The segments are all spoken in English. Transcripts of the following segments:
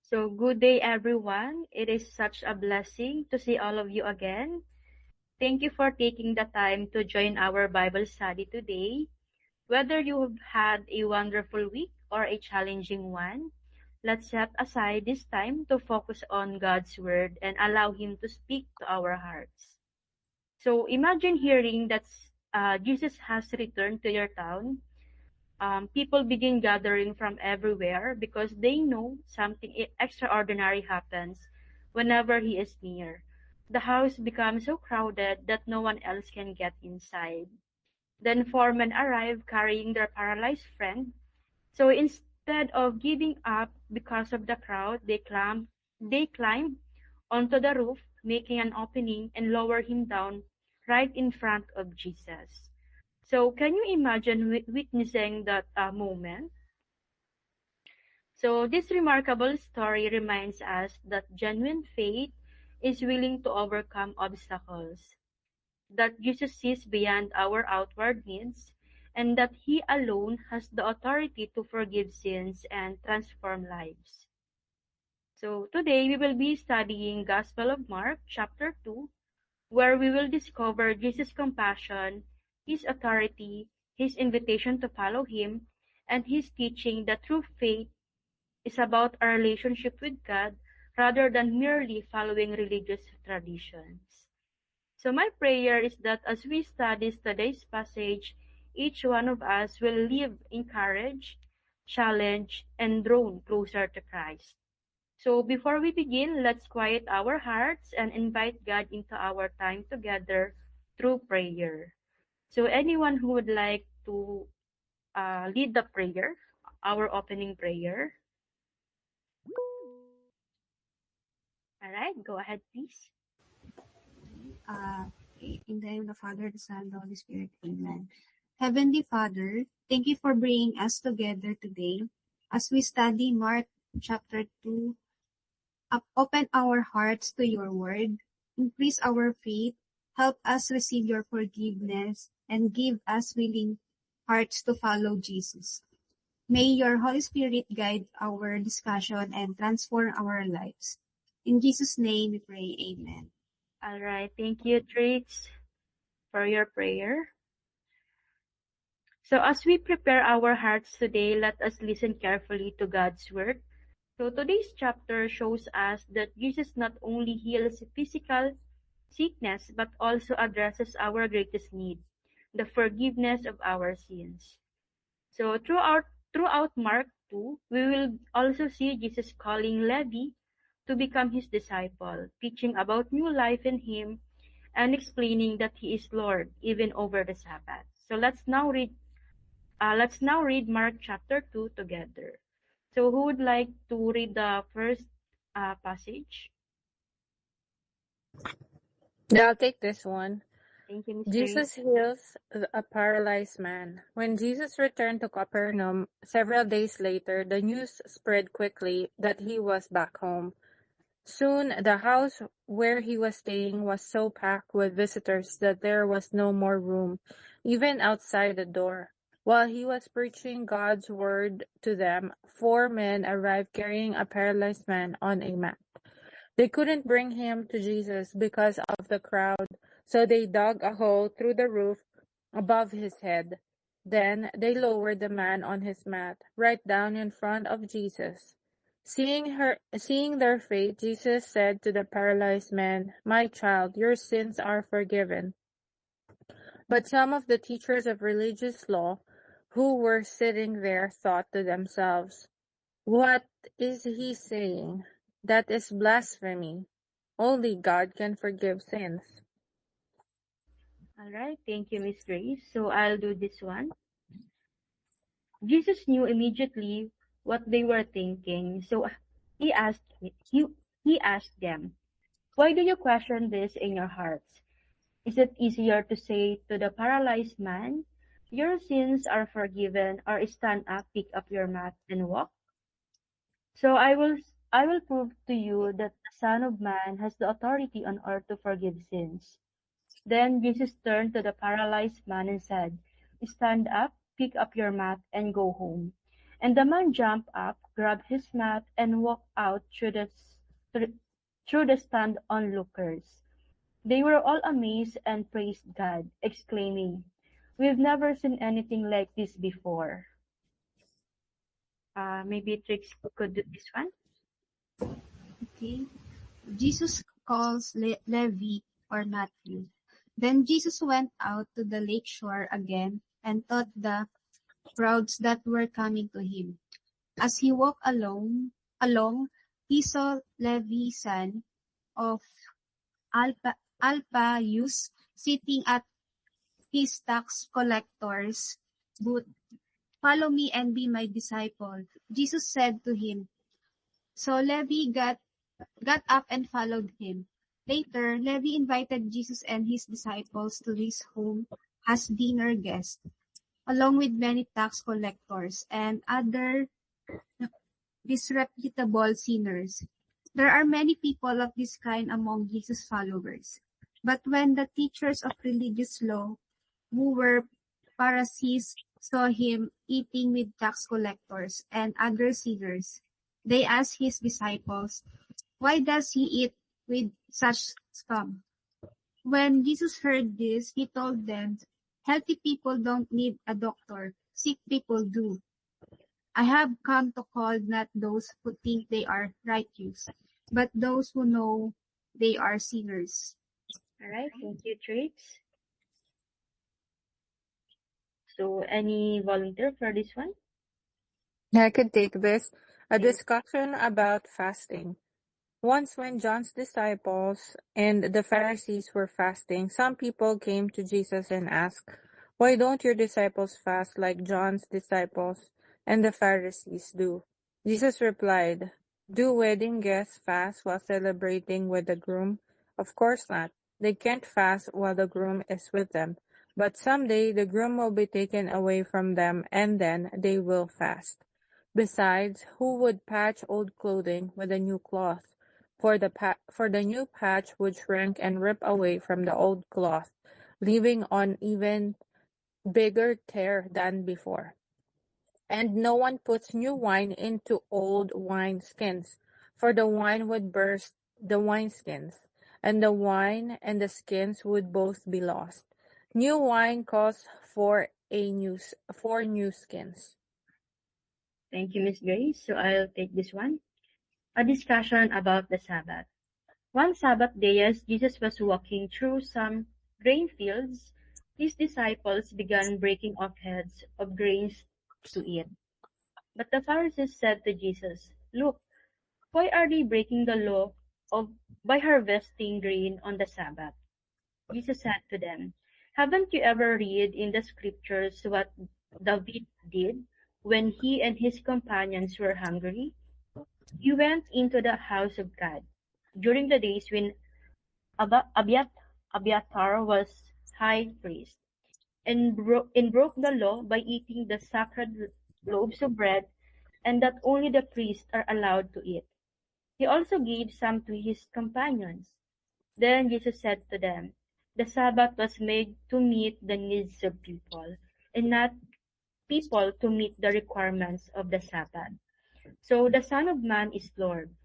So, good day, everyone. It is such a blessing to see all of you again. Thank you for taking the time to join our Bible study today. Whether you have had a wonderful week or a challenging one, let's set aside this time to focus on God's Word and allow Him to speak to our hearts. So, imagine hearing that Jesus has returned to your town. People begin gathering from everywhere because they know something extraordinary happens whenever he is near. The house becomes so crowded that no one else can get inside. Then four men arrive carrying their paralyzed friend. So instead of giving up because of the crowd, they climb onto the roof, making an opening and lower him down right in front of Jesus. So can you imagine witnessing that moment? So this remarkable story reminds us that genuine faith is willing to overcome obstacles, that Jesus sees beyond our outward needs, and that He alone has the authority to forgive sins and transform lives. So today we will be studying Gospel of Mark, chapter 2, where we will discover Jesus' compassion, His authority, His invitation to follow Him, and His teaching that true faith is about our relationship with God rather than merely following religious traditions. So my prayer is that as we study today's passage, each one of us will live encouraged, challenged, and drawn closer to Christ. So before we begin, let's quiet our hearts and invite God into our time together through prayer. So anyone who would like to lead the prayer, our opening prayer. All right, go ahead, please. In the name of the Father, the Son, and the Holy Spirit. Amen. Heavenly Father, thank you for bringing us together today as we study Mark chapter 2. Open our hearts to your word, increase our faith, help us receive your forgiveness, and give us willing hearts to follow Jesus. May your Holy Spirit guide our discussion and transform our lives. In Jesus' name we pray. Amen. All right, thank you, Trix, for your prayer. So as we prepare our hearts today, let us listen carefully to God's word. So today's chapter shows us that Jesus not only heals physical sickness, but also addresses our greatest need, the forgiveness of our sins. So throughout Mark 2, we will also see Jesus calling Levi to become his disciple, teaching about new life in him, and explaining that he is Lord even over the Sabbath. So let's now read Mark chapter 2 together. So who would like to read the first passage? Yeah, I'll take this one. Thank you, Miss Grace. Jesus heals a paralyzed man. When Jesus returned to Capernaum several days later, the news spread quickly that he was back home. Soon, the house where he was staying was so packed with visitors that there was no more room, even outside the door. While he was preaching God's word to them, four men arrived carrying a paralyzed man on a mat. They couldn't bring him to Jesus because of the crowd, so they dug a hole through the roof above his head. Then they lowered the man on his mat right down in front of Jesus. Seeing their faith, Jesus said to the paralyzed man, "My child, your sins are forgiven." But some of the teachers of religious law who were sitting there thought to themselves, "What is he saying? That is blasphemy. Only God can forgive sins." All right, thank you, Miss Grace. So I'll do this one. Jesus knew immediately what they were thinking, so he asked he, he asked them, "Why do you question this in your hearts? Is it easier to say to the paralyzed man, 'Your sins are forgiven,' or 'Stand up, pick up your mat and walk'? So I will prove to you that the Son of Man has the authority on earth to forgive sins." Then Jesus turned to the paralyzed man and said, "Stand up, pick up your mat, and go home." And the man jumped up, grabbed his mat, and walked out through the stand onlookers. They were all amazed and praised God, exclaiming, "We've never seen anything like this before." Maybe Trix could do this one. Okay. Jesus calls Levi or Matthew. Then Jesus went out to the lake shore again and taught the crowds that were coming to him. As he walked along, he saw Levi, son of Alphaeus, sitting at his tax collector's booth. "Follow me and be my disciple," Jesus said to him. So Levi got up and followed him. Later, Levi invited Jesus and his disciples to his home as dinner guests, along with many tax collectors and other disreputable sinners. There are many people of this kind among Jesus' followers. But when the teachers of religious law, who were Pharisees, saw him eating with tax collectors and other sinners, they asked his disciples, "Why does he eat with such scum?" When Jesus heard this, he told them, "Healthy people don't need a doctor, sick people do. I have come to call not those who think they are righteous, but those who know they are sinners." All right, thank you, Trix. So, any volunteer for this one? I could take this. A discussion about fasting. Once, when John's disciples and the Pharisees were fasting, some people came to Jesus and asked, "Why don't your disciples fast like John's disciples and the Pharisees do?" Jesus replied, "Do wedding guests fast while celebrating with the groom? Of course not. They can't fast while the groom is with them. But someday the groom will be taken away from them, and then they will fast. Besides, who would patch old clothing with a new cloth? For the new patch would shrink and rip away from the old cloth, leaving an even bigger tear than before. And no one puts new wine into old wineskins, for the wine would burst the wineskins, and the wine and the skins would both be lost. New wine calls for four new skins." Thank you, Miss Grace. So, I'll take this one. A discussion about the Sabbath. One Sabbath day, as Jesus was walking through some grain fields, his disciples began breaking off heads of grains to eat. But the Pharisees said to Jesus, "Look, why are they breaking the law of by harvesting grain on the Sabbath?" Jesus said to them, "Haven't you ever read in the scriptures what David did when he and his companions were hungry? He went into the house of God during the days when Abiathar was high priest, and broke the law by eating the sacred loaves of bread, and that only the priests are allowed to eat. He also gave some to his companions." Then Jesus said to them, "The Sabbath was made to meet the needs of people, and not people to meet the requirements of the Sabbath. So the Son of Man is Lord,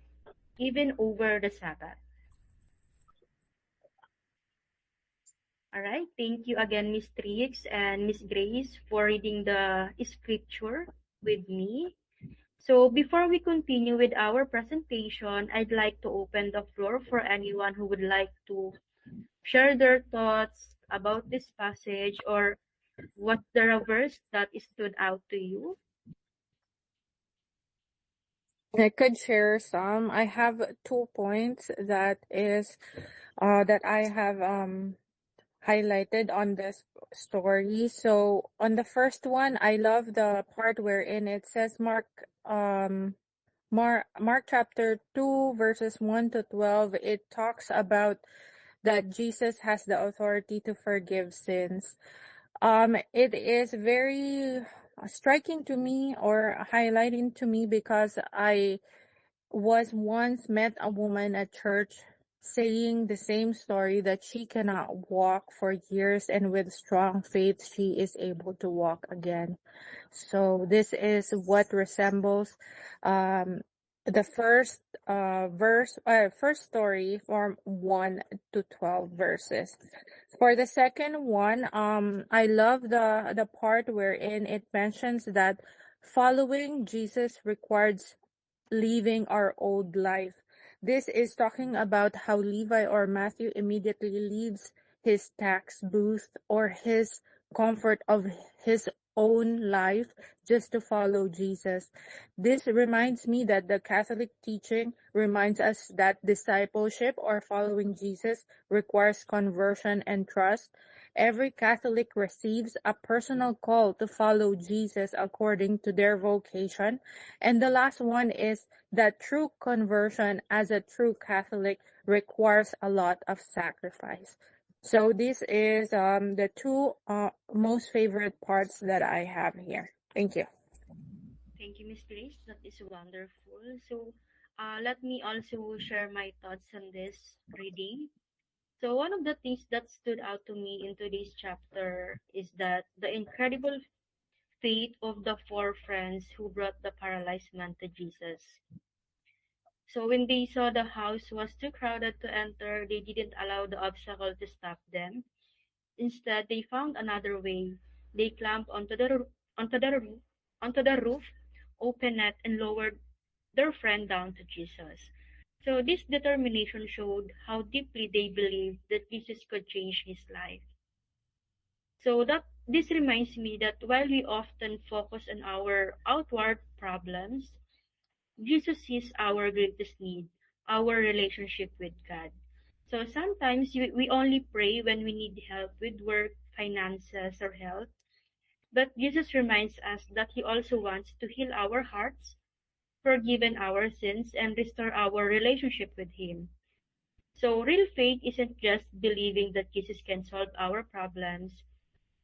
even over the Sabbath." All right. Thank you again, Miss Trix and Miss Grace, for reading the scripture with me. So before we continue with our presentation, I'd like to open the floor for anyone who would like to share their thoughts about this passage, or what's the verse that stood out to you. I could share some. I have 2 points that I have highlighted on this story. So on the first one, I love the part wherein it says Mark chapter 2 verses 1 to 12. It talks about that Jesus has the authority to forgive sins. It is very striking to me or highlighting to me because I was once met a woman at church. saying the same story that she cannot walk for years, and with strong faith, she is able to walk again. So this is what resembles um, the first story from 1 to 12 verses. For the second one, I love the part wherein it mentions that following Jesus requires leaving our old life. This is talking about how Levi or Matthew immediately leaves his tax booth or his comfort of his own life just to follow Jesus. This reminds me that the Catholic teaching reminds us that discipleship or following Jesus requires conversion and trust. Every Catholic receives a personal call to follow Jesus according to their vocation. And the last one is that true conversion as a true Catholic requires a lot of sacrifice. So this is the two most favorite parts that I have here. Thank you. Thank you, Miss Grace. That is wonderful. So, let me also share my thoughts on this reading. So, one of the things that stood out to me in today's chapter is that the incredible faith of the four friends who brought the paralyzed man to Jesus. So, when they saw the house was too crowded to enter, they didn't allow the obstacle to stop them. Instead, they found another way. They climbed onto the roof, onto the roof, opened it, and lowered their friend down to Jesus. So this determination showed how deeply they believed that Jesus could change his life. So that this reminds me that while we often focus on our outward problems, Jesus sees our greatest need, our relationship with God. So sometimes we only pray when we need help with work, finances, or health. But Jesus reminds us that He also wants to heal our hearts, forgive our sins, and restore our relationship with Him. So real faith isn't just believing that Jesus can solve our problems,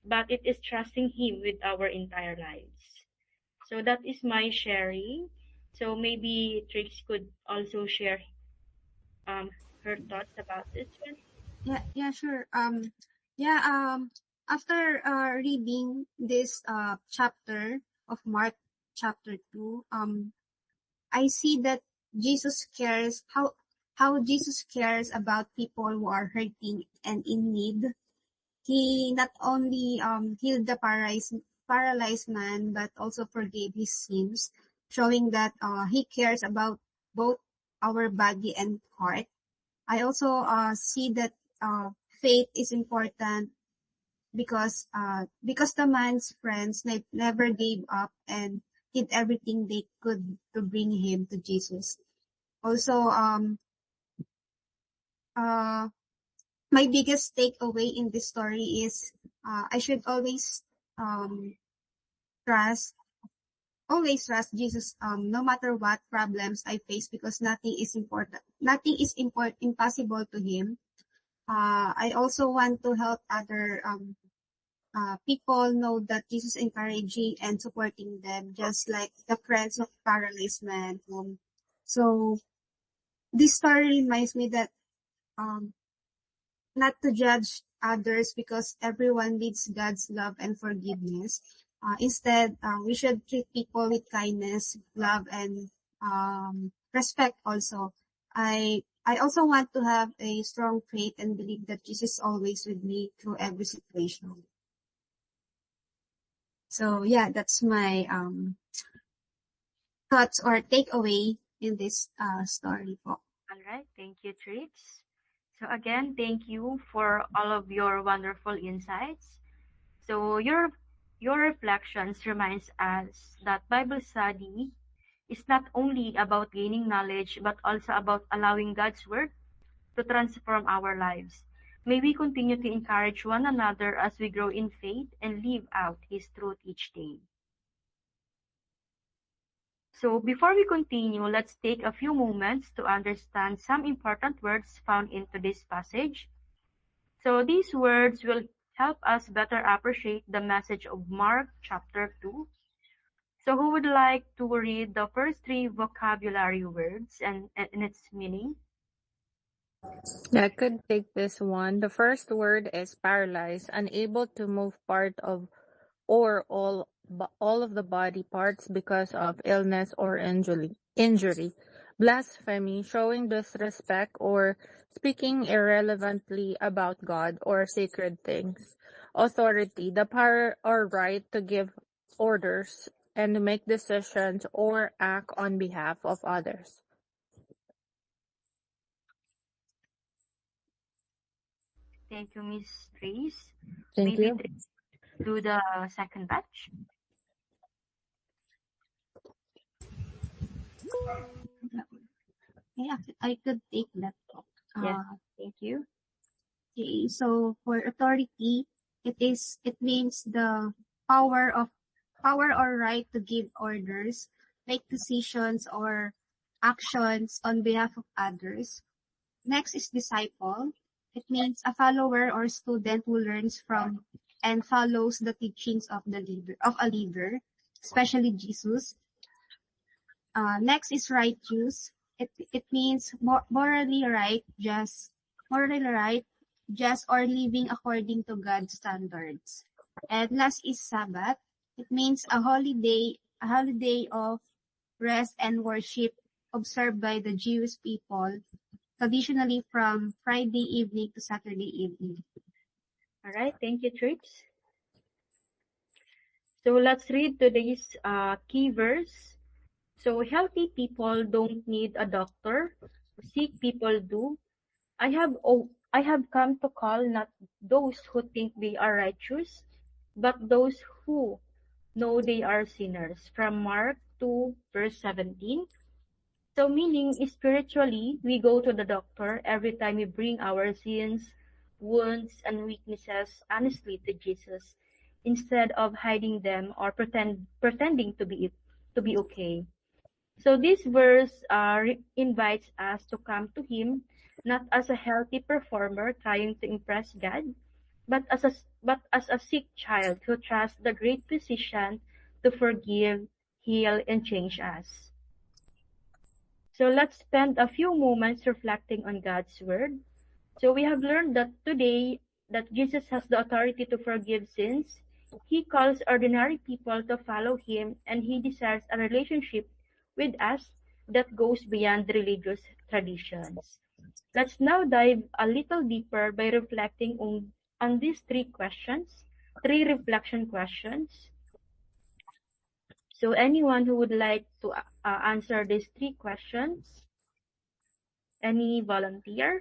but it is trusting Him with our entire lives. So that is my sharing. So maybe Trix could also share um her thoughts about this one. Yeah, sure. Yeah, after reading this chapter of Mark chapter 2, I see that Jesus cares how Jesus cares about people who are hurting and in need. He not only healed the paralyzed man, but also forgave his sins, showing that he cares about both our body and heart. I also see that faith is important because the man's friends never gave up and did everything they could to bring him to Jesus. Also, uh, my biggest takeaway in this story is I should um, trust always trust Jesus no matter what problems I face, because nothing is impossible to him. I also want to help other people know that Jesus is encouraging and supporting them, just like the friends of paralyzed man. So this story reminds me that um, not to judge others, because everyone needs God's love and forgiveness. Instead, we should treat people with kindness, love, and respect also. I also want to have a strong faith and believe that Jesus is always with me through every situation. So yeah, that's my thoughts or takeaway in this story po. All right, thank you, Trix. So again, thank you for all of your wonderful insights. So your reflections reminds us that Bible study is not only about gaining knowledge but also about allowing God's word to transform our lives. May we continue to encourage one another as we grow in faith and live out His truth each day. So before we continue, let's take a few moments to understand some important words found in today's passage. So these words will help us better appreciate the message of Mark chapter 2. So who would like to read the first three vocabulary words and its meaning? Yeah, I could take this one. The first word is paralyzed, unable to move part of or all of the body parts because of illness or injury. Blasphemy, showing disrespect or speaking irrelevantly about God or sacred things. Authority, the power or right to give orders and to make decisions or act on behalf of others. Thank you, Miss Trace. Thank Maybe you. Trace do the second batch. Yeah, I could take that. Yes, Uh, thank you. okay, so for authority, it means the power of power or right to give orders, make decisions or actions on behalf of others. Next is disciple. It means a follower or student who learns from and follows the teachings of a leader, especially Jesus. Next is righteous. It means morally right, just or living according to God's standards. And last is Sabbath. It means a holiday of rest and worship observed by the Jewish people, traditionally from Friday evening to Saturday evening. All right, thank you, Trips. So let's read today's key verse. So healthy people don't need a doctor. Sick people do. I have come to call not those who think they are righteous, but those who know they are sinners. From Mark 2, verse 17. So meaning spiritually, we go to the doctor every time we bring our sins, wounds, and weaknesses honestly to Jesus, instead of hiding them or pretending to be okay. So this verse invites us to come to Him not as a healthy performer trying to impress God, but as a sick child who trusts the great physician to forgive, heal, and change us. So let's spend a few moments reflecting on God's word. So we have learned that today that Jesus has the authority to forgive sins. He calls ordinary people to follow him, and he desires a relationship with us that goes beyond religious traditions. Let's now dive a little deeper by reflecting on these three reflection questions. So anyone who would like to answer these three questions, any volunteer?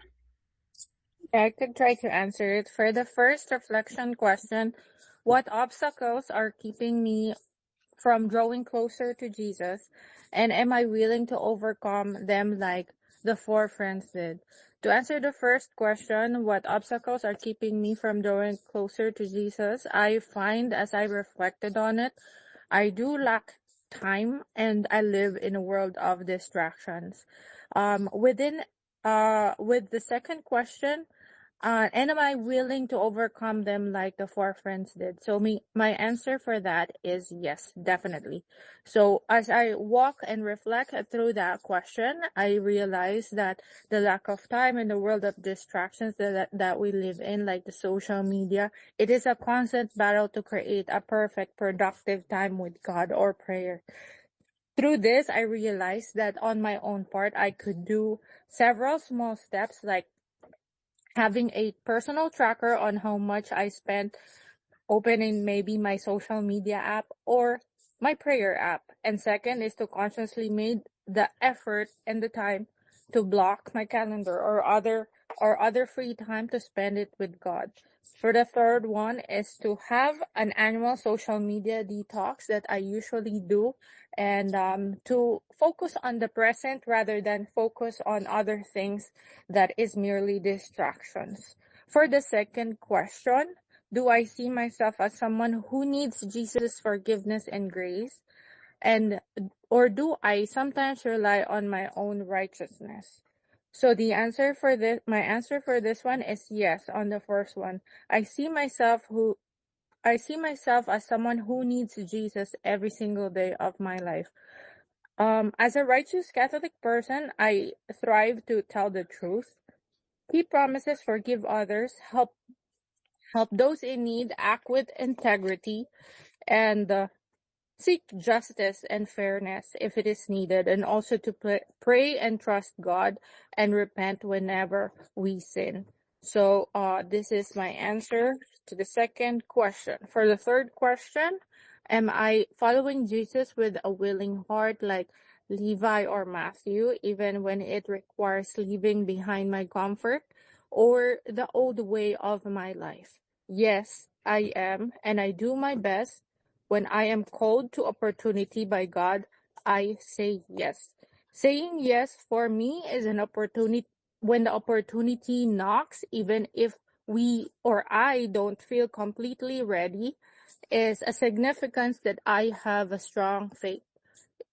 I could try to answer it. For the first reflection question, what obstacles are keeping me from drawing closer to Jesus? And am I willing to overcome them like the four friends did? To answer the first question, what obstacles are keeping me from drawing closer to Jesus? I find as I reflected on it, I do lack time and I live in a world of distractions. With the second question, and am I willing to overcome them like the four friends did? So my answer for that is yes, definitely. So as I walk and reflect through that question, I realize that the lack of time in the world of distractions that we live in, like the social media, it is a constant battle to create a perfect, productive time with God or prayer. Through this, I realized that on my own part, I could do several small steps like having a personal tracker on how much I spent opening maybe my social media app or my prayer app. And second is to consciously make the effort and the time to block my calendar or other free time to spend it with God. For the third one is to have an annual social media detox that I usually do and to focus on the present rather than focus on other things that is merely distractions. For the second question, do I see myself as someone who needs Jesus' forgiveness and grace? And or do I sometimes rely on my own righteousness? So my answer for this one is yes on the first one. I see myself as someone who needs Jesus every single day of my life. As a righteous Catholic person, I thrive to tell the truth. Keep promises, forgive others, help those in need, act with integrity, and seek justice and fairness if it is needed, and also to pray and trust God and repent whenever we sin. So, this is my answer to the second question. For the third question, am I following Jesus with a willing heart like Levi or Matthew, even when it requires leaving behind my comfort or the old way of my life? Yes, I am, and I do my best. When I am called to opportunity by God, I say yes. Saying yes for me is an opportunity when the opportunity knocks, even if we or I don't feel completely ready, is a significance that I have a strong faith.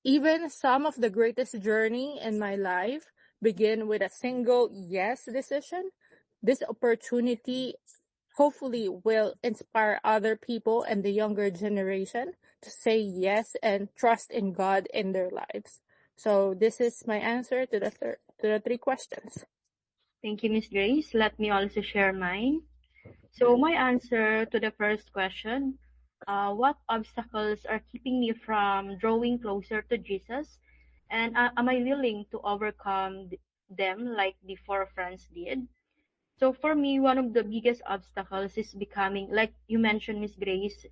Even some of the greatest journey in my life begin with a single yes decision. This opportunity hopefully will inspire other people and the younger generation to say yes and trust in God in their lives. So this is my answer to the three questions. Thank you, Miss Grace. Let me also share mine. So my answer to the first question, what obstacles are keeping me from drawing closer to Jesus? And am I willing to overcome them like the four friends did? So for me, one of the biggest obstacles is becoming, like you mentioned, Miss Grace,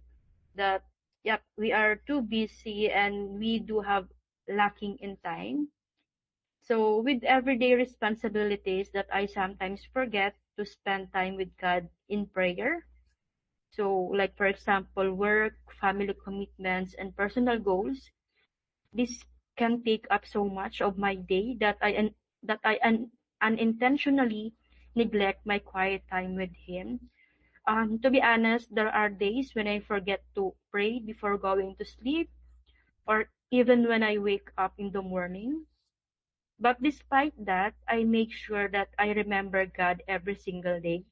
that yep, we are too busy and we do have lacking in time. So with everyday responsibilities that I sometimes forget to spend time with God in prayer. So like for example, work, family commitments, and personal goals. This can take up so much of my day that I unintentionally neglect my quiet time with Him. To be honest, there are days when I forget to pray before going to sleep, or even when I wake up in the morning. But despite that, I make sure that I remember God every single day.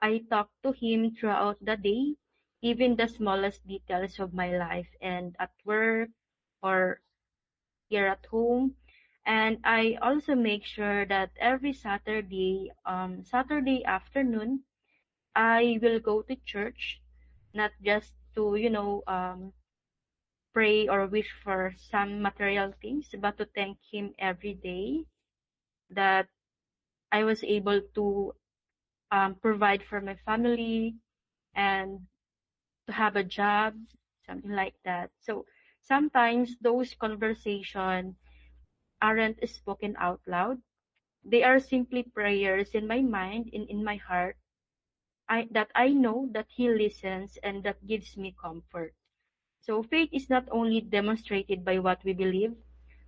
I talk to Him throughout the day, even the smallest details of my life and at work or here at home. And I also make sure that every Saturday afternoon, I will go to church, not just to, pray or wish for some material things, but to thank Him every day that I was able to provide for my family and to have a job, something like that. So sometimes those conversations aren't spoken out loud. They are simply prayers in my mind and in my heart. That I know that He listens and that gives me comfort. So faith is not only demonstrated by what we believe,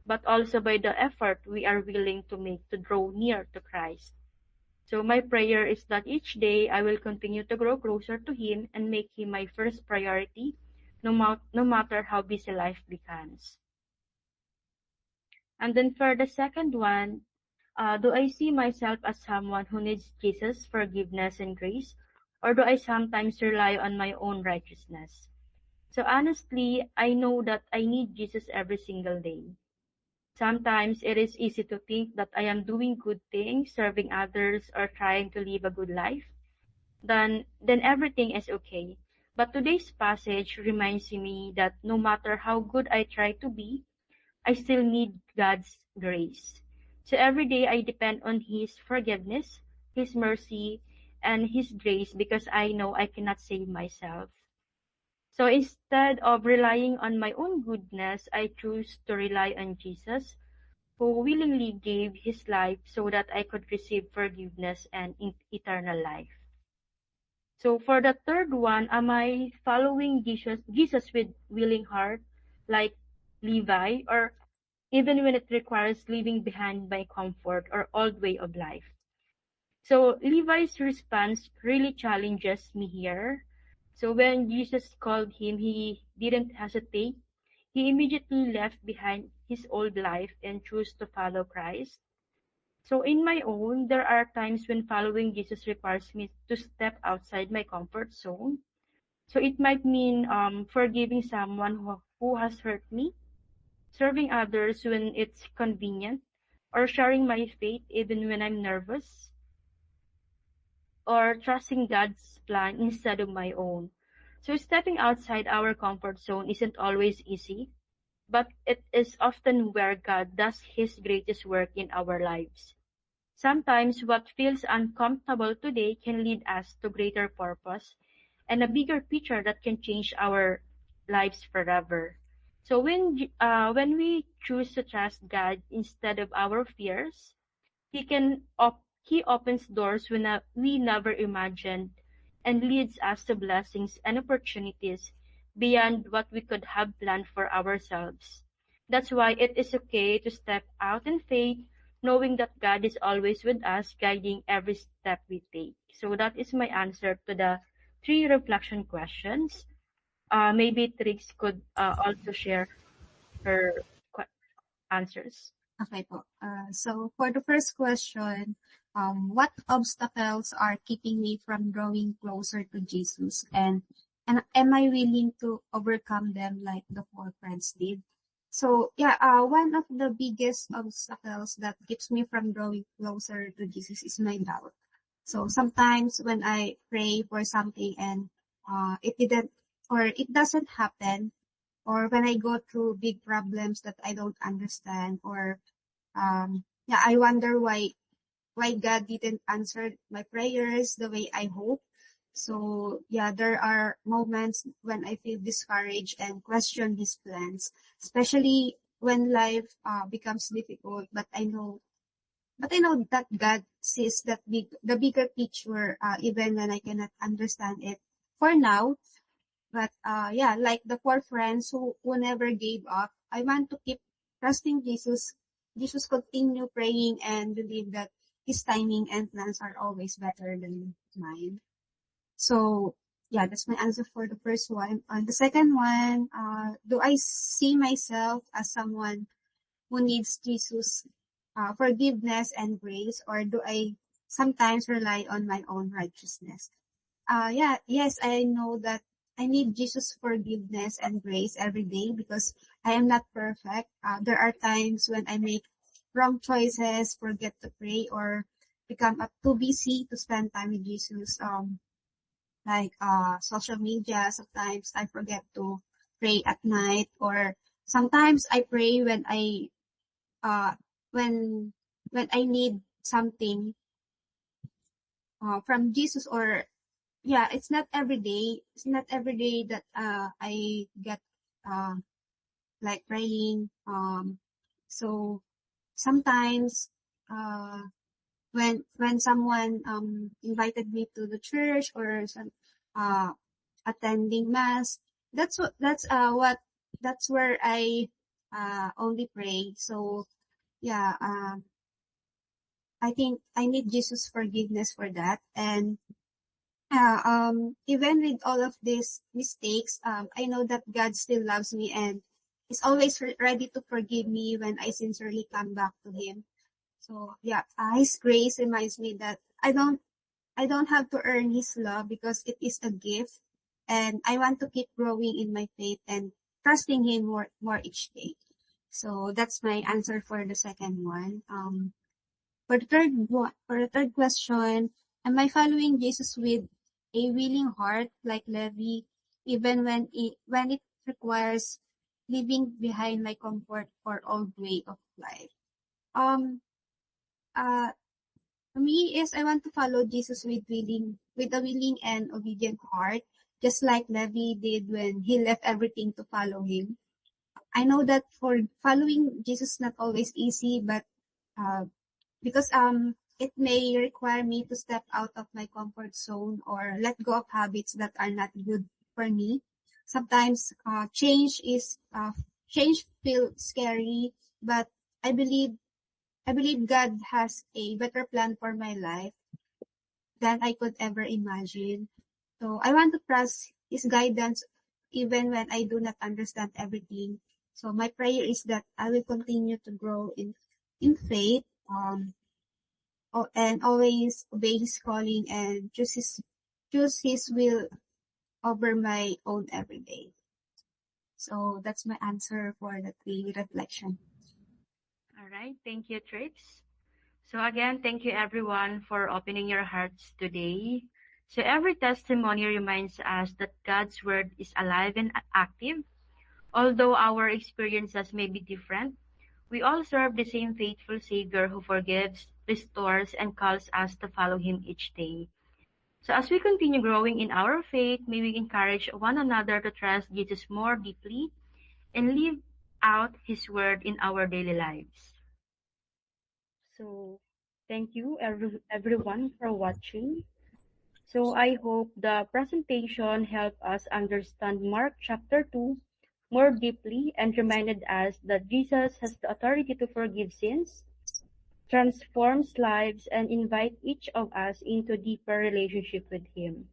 but also by the effort we are willing to make to draw near to Christ. So my prayer is that each day I will continue to grow closer to Him and make Him my first priority, no matter how busy life becomes. And then for the second one, do I see myself as someone who needs Jesus' forgiveness and grace, or do I sometimes rely on my own righteousness? So honestly, I know that I need Jesus every single day. Sometimes it is easy to think that I am doing good things, serving others, or trying to live a good life. Then everything is okay. But today's passage reminds me that no matter how good I try to be, I still need God's grace. So every day I depend on His forgiveness, His mercy, and His grace because I know I cannot save myself. So instead of relying on my own goodness, I choose to rely on Jesus, who willingly gave His life so that I could receive forgiveness and eternal life. So for the third one, am I following Jesus with willing heart, like Levi, or even when it requires leaving behind my comfort or old way of life? So Levi's response really challenges me here. So when Jesus called him, he didn't hesitate. He immediately left behind his old life and chose to follow Christ. So in my own, there are times when following Jesus requires me to step outside my comfort zone. So it might mean forgiving someone who has hurt me, serving others when it's convenient, or sharing my faith even when I'm nervous, or trusting God's plan instead of my own. So stepping outside our comfort zone isn't always easy, but it is often where God does His greatest work in our lives. Sometimes what feels uncomfortable today can lead us to greater purpose and a bigger picture that can change our lives forever. So when we choose to trust God instead of our fears, he opens doors we never imagined and leads us to blessings and opportunities beyond what we could have planned for ourselves. That's why it is okay to step out in faith, knowing that God is always with us, guiding every step we take. So that is my answer to the three reflection questions. Maybe Trix could also share her answers. Okay po. So for the first question, what obstacles are keeping me from growing closer to Jesus? And am I willing to overcome them like the four friends did? So yeah, one of the biggest obstacles that keeps me from growing closer to Jesus is my doubt. So sometimes when I pray for something and it didn't or it doesn't happen, or when I go through big problems that I don't understand, or yeah, I wonder why God didn't answer my prayers the way I hope. So yeah, there are moments when I feel discouraged and question His plans, especially when life becomes difficult. But I know that God sees the bigger picture, even when I cannot understand it for now. But yeah, like the four friends who never gave up, I want to keep trusting Jesus. Jesus continue praying and believe that His timing and plans are always better than mine. So yeah, that's my answer for the first one. On the second one, do I see myself as someone who needs Jesus' forgiveness and grace, or do I sometimes rely on my own righteousness? Yeah, yes, I know that I need Jesus' forgiveness and grace every day because I am not perfect. There are times when I make wrong choices, forget to pray, or become too busy to spend time with Jesus. Like social media, sometimes I forget to pray at night, or sometimes I pray uh when when I need something from Jesus, or yeah, it's not every day. It's not every day that I get uh, like praying. So sometimes when someone invited me to the church, or some uh, attending mass, that's where I only pray. So yeah, I think I need Jesus' forgiveness for that. And even with all of these mistakes, I know that God still loves me and is always ready to forgive me when I sincerely come back to Him. So yeah, His grace reminds me that I don't have to earn His love because it is a gift, and I want to keep growing in my faith and trusting Him more each day. So that's my answer for the second one. For the third question, am I following Jesus with a willing heart like Levi, even when it requires leaving behind my comfort or old way of life? Um, uh, for me is I want to follow Jesus with a willing and obedient heart, just like Levi did when he left everything to follow Him. I know that for following Jesus not always easy, but uh, because it may require me to step out of my comfort zone or let go of habits that are not good for me. Sometimes change feels scary, but I believe I believe God has a better plan for my life than I could ever imagine. So I want to trust His guidance even when I do not understand everything. So my prayer is that I will continue to grow in faith, and always obey His calling and choose His will over my own every day. So that's my answer for the three reflection. All right. Thank you, Trix. So again, thank you everyone for opening your hearts today. So every testimony reminds us that God's word is alive and active. Although our experiences may be different, we all serve the same faithful Savior who forgives, restores, and calls us to follow Him each day. So as we continue growing in our faith, may we encourage one another to trust Jesus more deeply and live out His word in our daily lives. So thank you everyone for watching. So I hope the presentation helped us understand Mark chapter 2 more deeply and reminded us that Jesus has the authority to forgive sins, transforms lives, and invite each of us into deeper relationship with Him.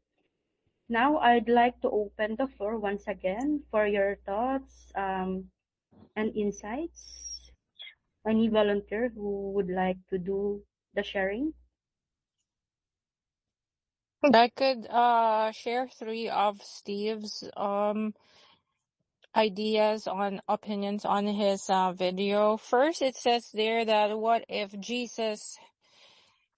Now I'd like to open the floor once again for your thoughts and insights. Any volunteer who would like to do the sharing? I could share three of Steve's ideas on opinions on his video. First, it says there that what if Jesus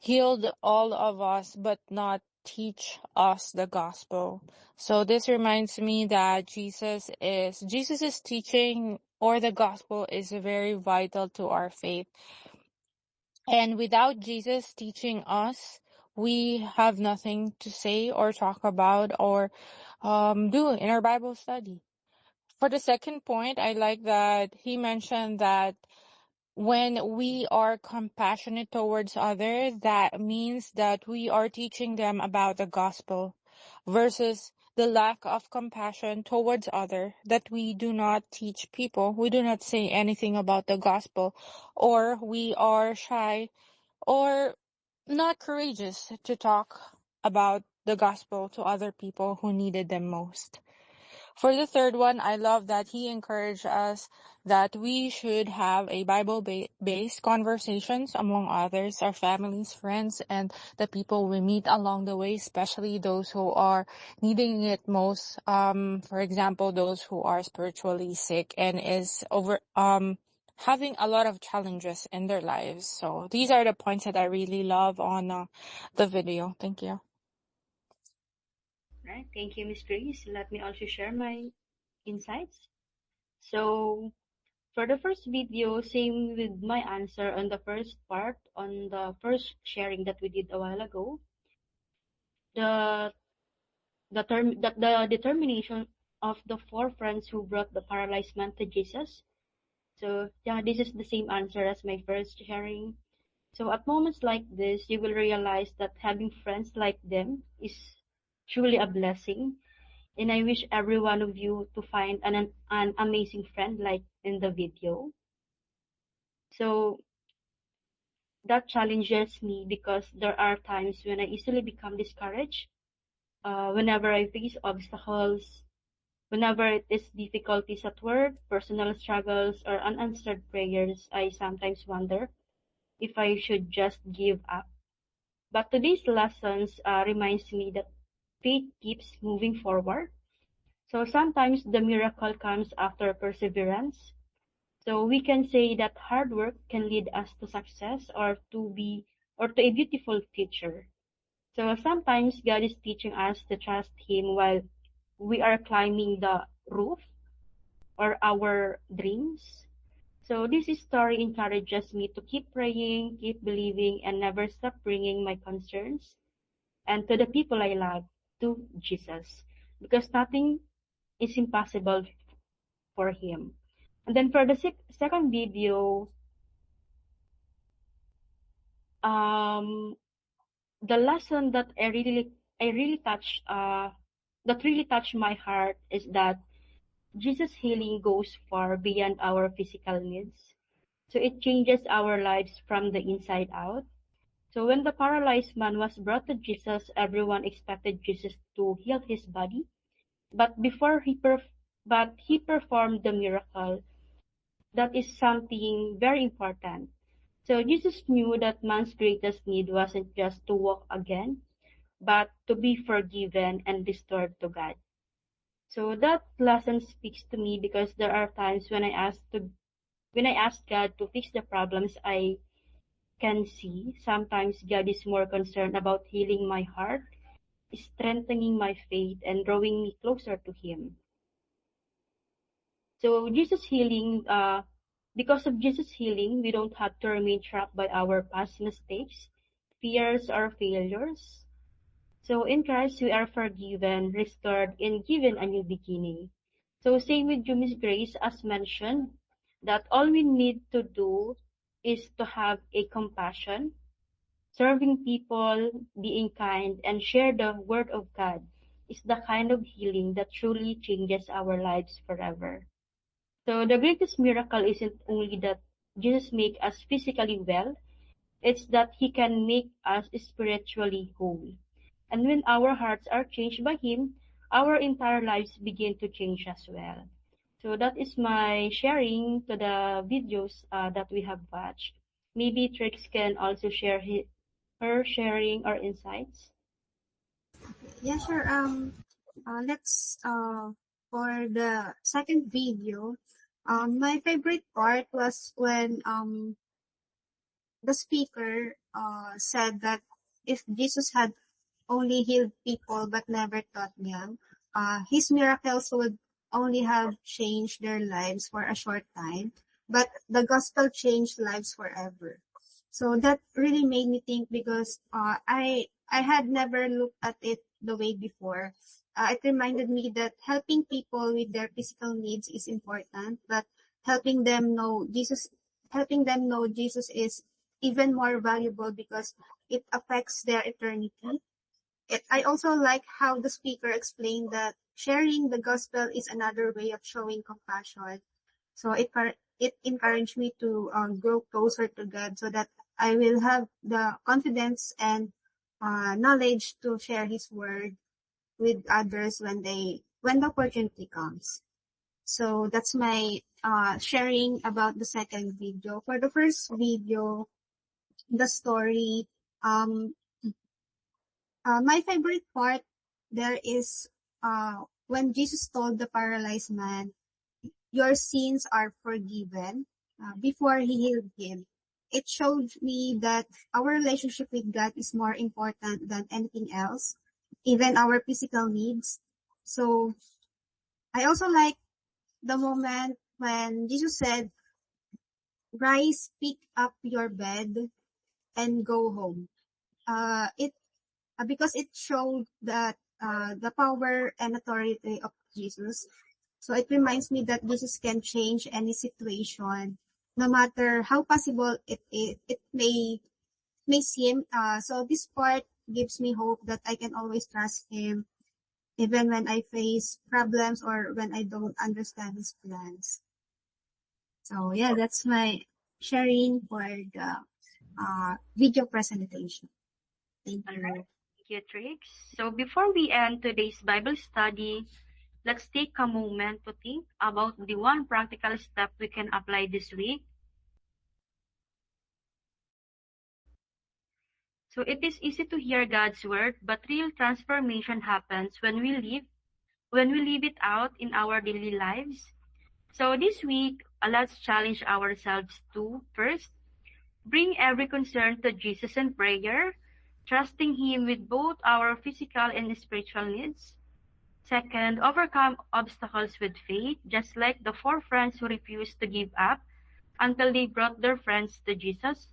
healed all of us but not teach us the gospel? So this reminds me that Jesus's teaching or the gospel is very vital to our faith. And without Jesus teaching us, we have nothing to say or talk about or do in our Bible study. For the second point, I like that he mentioned that when we are compassionate towards others, that means that we are teaching them about the gospel versus the lack of compassion towards others, that we do not teach people, we do not say anything about the gospel, or we are shy or not courageous to talk about the gospel to other people who needed them most. For the third one, I love that he encouraged us that we should have a Bible-based conversations among others, our families, friends, and the people we meet along the way, especially those who are needing it most. For example, those who are spiritually sick and is having a lot of challenges in their lives. So these are the points that I really love on the video. Thank you. Right. Thank you, Ms. Grace. Let me also share my insights. So for the first video, same with my answer on the first part, on the first sharing that we did a while ago. The the determination of the four friends who brought the paralyzed man to Jesus. So yeah, this is the same answer as my first sharing. So at moments like this, you will realize that having friends like them is truly a blessing. And I wish every one of you to find an amazing friend like in the video. So that challenges me because there are times when I easily become discouraged. Whenever I face obstacles, whenever it is difficulties at work, personal struggles, or unanswered prayers, I sometimes wonder if I should just give up. But today's lessons reminds me that faith keeps moving forward. So sometimes the miracle comes after perseverance. So we can say that hard work can lead us to success or to a beautiful future. So sometimes God is teaching us to trust Him while we are climbing the roof or our dreams. So this story encourages me to keep praying, keep believing, and never stop bringing my concerns and to the people I love to Jesus, because nothing is impossible for Him. And then for the second video, the lesson that I really touched that really touched my heart is that Jesus' healing goes far beyond our physical needs. So it changes our lives from the inside out. So when the paralyzed man was brought to Jesus, everyone expected Jesus to heal his body. But but he performed the miracle. That is something very important. So Jesus knew that man's greatest need wasn't just to walk again, but to be forgiven and restored to God. So that lesson speaks to me because there are times when I ask When I ask God to fix the problems I can see, sometimes God is more concerned about healing my heart, strengthening my faith, and drawing me closer to Him. So because of Jesus' healing, we don't have to remain trapped by our past mistakes, fears, or failures. So in Christ, we are forgiven, restored, and given a new beginning. So same with you, Miss Grace, as mentioned, that all we need to do is to have a compassion, serving people, being kind, and share the word of God is the kind of healing that truly changes our lives forever. So the greatest miracle isn't only that Jesus make us physically well, it's that He can make us spiritually whole. And when our hearts are changed by Him, our entire lives begin to change as well. So that is my sharing to the videos that we have watched. Maybe Trix can also share her sharing or insights. Yeah, sure. Let's for the second video. My favorite part was when the speaker said that if Jesus had only healed people but never taught them, his miracles would only have changed their lives for a short time, but the gospel changed lives forever. So that really made me think because I had never looked at it the way before. It reminded me that helping people with their physical needs is important, but helping them know Jesus helping them know Jesus is even more valuable because it affects their eternity. I also like how the speaker explained that sharing the gospel is another way of showing compassion. So it encouraged me to grow closer to God so that I will have the confidence and knowledge to share His word with others when the opportunity comes. So that's my sharing about the second video. For the first video, the story, um, my favorite part there is when Jesus told the paralyzed man, "Your sins are forgiven," before he healed him. It showed me that our relationship with God is more important than anything else, even our physical needs. So I also like the moment when Jesus said, "Rise, pick up your bed, and go home." It because it showed that the power and authority of Jesus. So it reminds me that Jesus can change any situation, no matter how possible it may seem. So this part gives me hope that I can always trust Him, even when I face problems or when I don't understand His plans. So yeah, that's my sharing for the video presentation. Thank All you. right. Thank you, Trix. So before we end today's Bible study, let's take a moment to think about the one practical step we can apply this week. So it is easy to hear God's word, but real transformation happens when we live it out in our daily lives. So this week, let's challenge ourselves to first, bring every concern to Jesus in prayer, trusting Him with both our physical and spiritual needs. Second, overcome obstacles with faith, just like the four friends who refused to give up until they brought their friend to Jesus.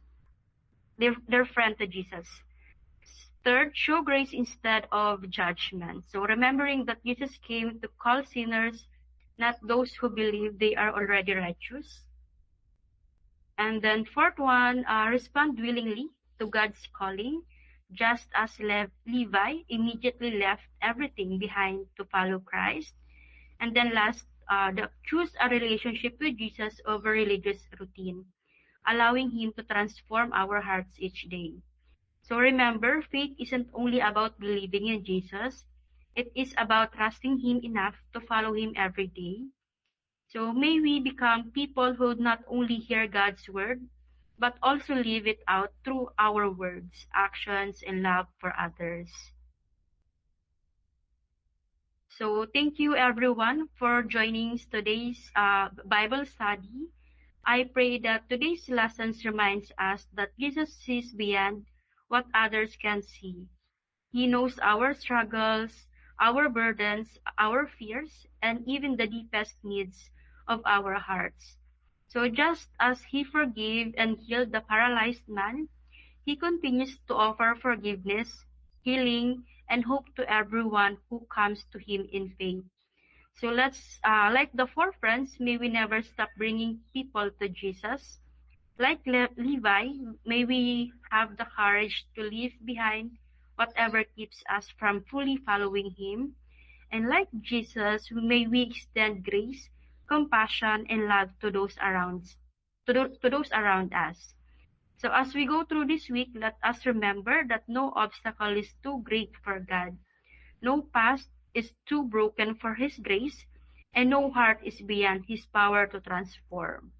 Third, show grace instead of judgment. So remembering that Jesus came to call sinners, not those who believe they are already righteous. And then fourth one, respond willingly to God's calling, just as Levi immediately left everything behind to follow Christ. And then last, choose a relationship with Jesus over religious routine, allowing Him to transform our hearts each day. So remember, faith isn't only about believing in Jesus, it is about trusting Him enough to follow Him every day. So may we become people who not only hear God's word, but also live it out through our words, actions, and love for others. So thank you everyone for joining today's Bible study. I pray that today's lessons reminds us that Jesus sees beyond what others can see. He knows our struggles, our burdens, our fears, and even the deepest needs of our hearts. So just as he forgave and healed the paralyzed man, he continues to offer forgiveness, healing, and hope to everyone who comes to him in faith. So let's, like the four friends, may we never stop bringing people to Jesus. Like Levi, may we have the courage to leave behind whatever keeps us from fully following him. And like Jesus, may we extend grace, compassion, and love to those to those around us. So as we go through this week, let us remember that no obstacle is too great for God. No past is too broken for His grace, and no heart is beyond His power to transform.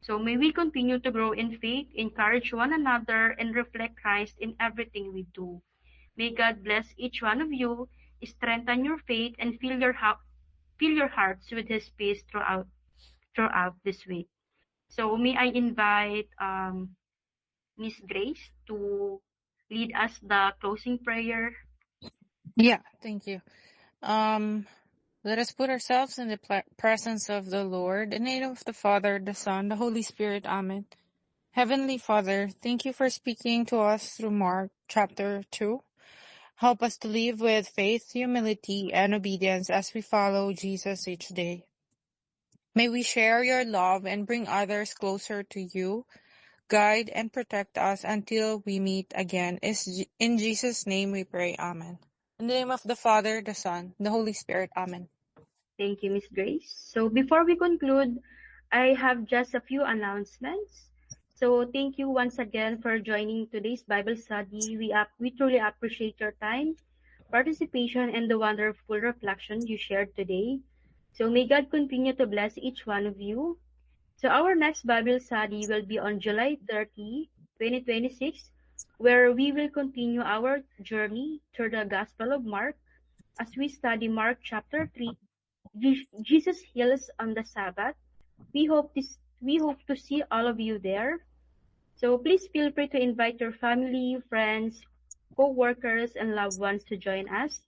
So may we continue to grow in faith, encourage one another, and reflect Christ in everything we do. May God bless each one of you, strengthen your faith, and fill your hearts with His peace throughout this week. So may I invite Miss Grace to lead us the closing prayer. Yeah, thank you. Let us put ourselves in the presence of the Lord. In the name of the Father, the Son, the Holy Spirit. Amen. Heavenly Father, thank you for speaking to us through Mark chapter 2. Help us to live with faith, humility, and obedience as we follow Jesus each day. May we share your love and bring others closer to you. Guide and protect us until we meet again. In Jesus' name we pray. Amen. In the name of the Father, the Son, the Holy Spirit. Amen. Thank you, Miss Grace. So before we conclude, I have just a few announcements. So thank you once again for joining today's Bible study. We truly appreciate your time, participation, and the wonderful reflection you shared today. So may God continue to bless each one of you. So our next Bible study will be on July 30, 2026, where we will continue our journey through the Gospel of Mark as we study Mark chapter 3. Jesus heals on the Sabbath. We hope to see all of you there. So please feel free to invite your family, friends, co-workers, and loved ones to join us.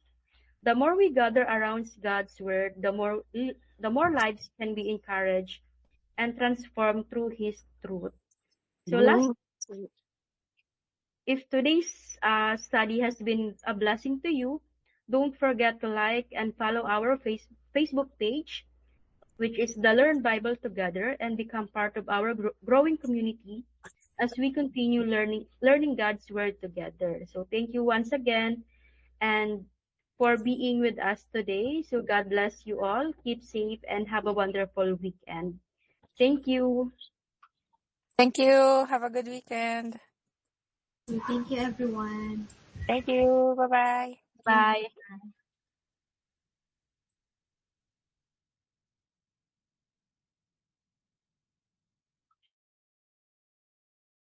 The more we gather around God's word, the more lives can be encouraged and transformed through His truth. So last, if today's study has been a blessing to you, don't forget to like and follow our Facebook page, which is the Learn Bible Together, and become part of our growing community as we continue learning God's Word together. So thank you once again and for being with us today. So God bless you all. Keep safe and have a wonderful weekend. Thank you. Thank you. Have a good weekend. Thank you, everyone. Thank you. Bye-bye. Bye.